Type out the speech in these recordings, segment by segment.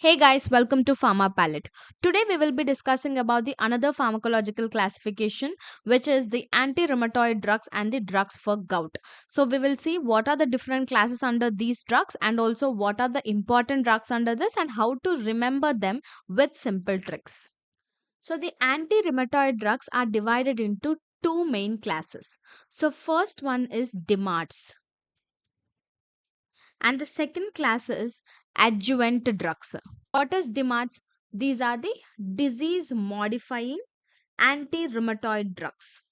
Hey guys, welcome to Pharma Palette. Today we will be discussing about the another pharmacological classification, which is the anti-rheumatoid drugs and the drugs for gout. So we will see what are the different classes under these drugs and also what are the important drugs under this and how to remember them with simple tricks. So the anti-rheumatoid drugs are divided into two main classes. So first one is DMARDs and the second class is adjuvant drugs. What is DMARDs? These are the disease modifying anti rheumatoid drugs.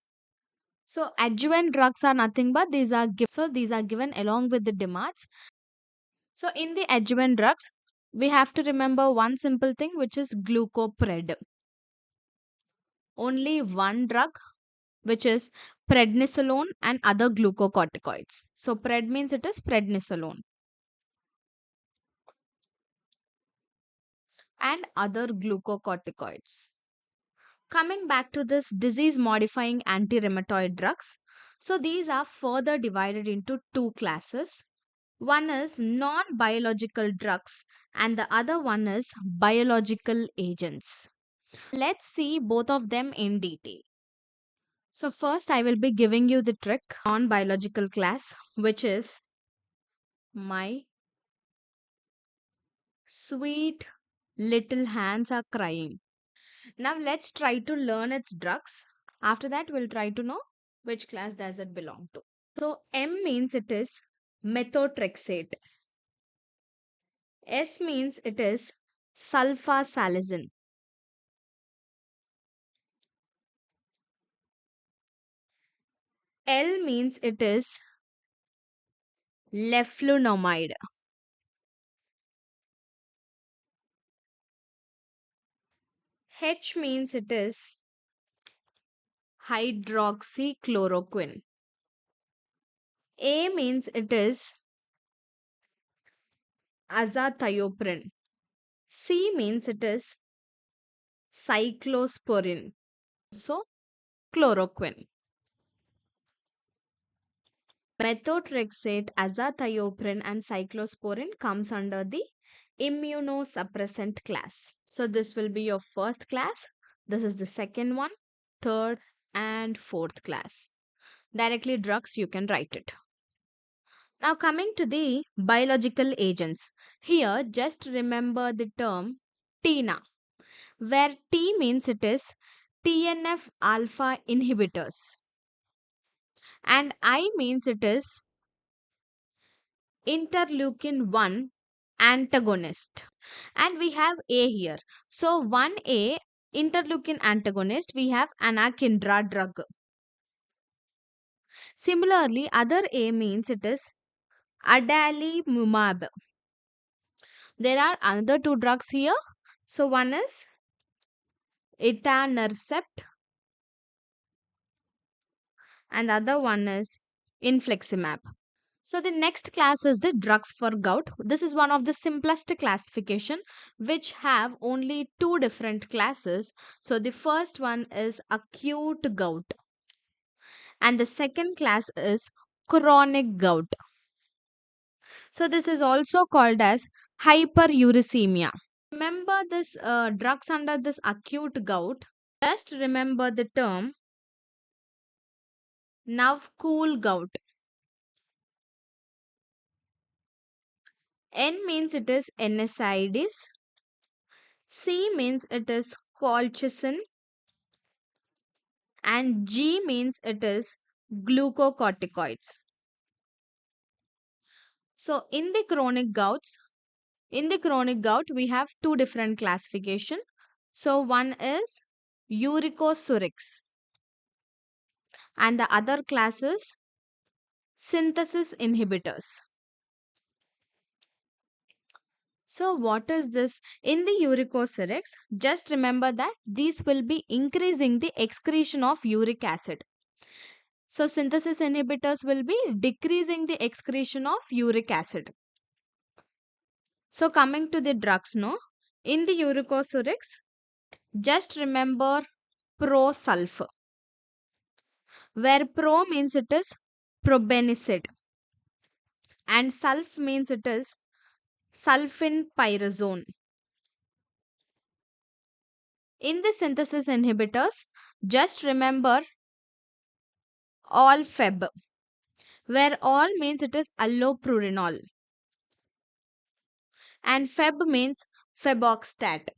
So, adjuvant drugs are nothing but these are given along with the DMARDs. So, in the adjuvant drugs, we have to remember one simple thing which is glucopred. Only one drug which is prednisolone and other glucocorticoids. So, pred means it is prednisolone and other glucocorticoids. Coming back to this disease modifying anti rheumatoid drugs, so these are further divided into two classes. One is non biological drugs, and the other one is biological agents. Let's see both of them in detail. So, first, I will be giving you the trick non biological class, which is my sweet little hands are crying. Now, let's try to learn its drugs. After that, we'll try to know which class does it belong to. So M means it is methotrexate. S means it is sulfasalazine. L means it is leflunomide. H means it is hydroxychloroquine. A means it is azathioprine. C means it is cyclosporin. So chloroquine. Methotrexate, azathioprine, and cyclosporin comes under the immunosuppressant class. So this will be your first class. This is the second one, third, and fourth class. Directly drugs, you can write it. Now coming to the biological agents. Here, just remember the term TINA, where T means it is TNF alpha inhibitors, and I means it is interleukin 1 antagonist, and we have A here. So 1A interleukin antagonist, we have anakinra drug. Similarly, other A means it is adalimumab. There are another two drugs here. So one is etanercept and the other one is infliximab. So the next class is the drugs for gout. This is one of the simplest classification which have only two different classes. So the first one is acute gout and the second class is chronic gout. So this is also called as hyperuricemia. Remember this drugs under this acute gout. Just remember the term cool gout. N means it is NSAIDs. C means it is colchicine and G means it is glucocorticoids. So in the chronic gout we have two different classification. So one is uricosurics and the other class is synthesis inhibitors. So what is this? In the uricosurics, just remember that these will be increasing the excretion of uric acid. So synthesis inhibitors will be decreasing the excretion of uric acid. So coming to the drugs, no? In the uricosurics, just remember prosulf, where pro means it is probenicid and sulf means it is sulfenpyrazone. In the synthesis inhibitors, just remember all Feb, where all means it is allopurinol and Feb means feboxstat.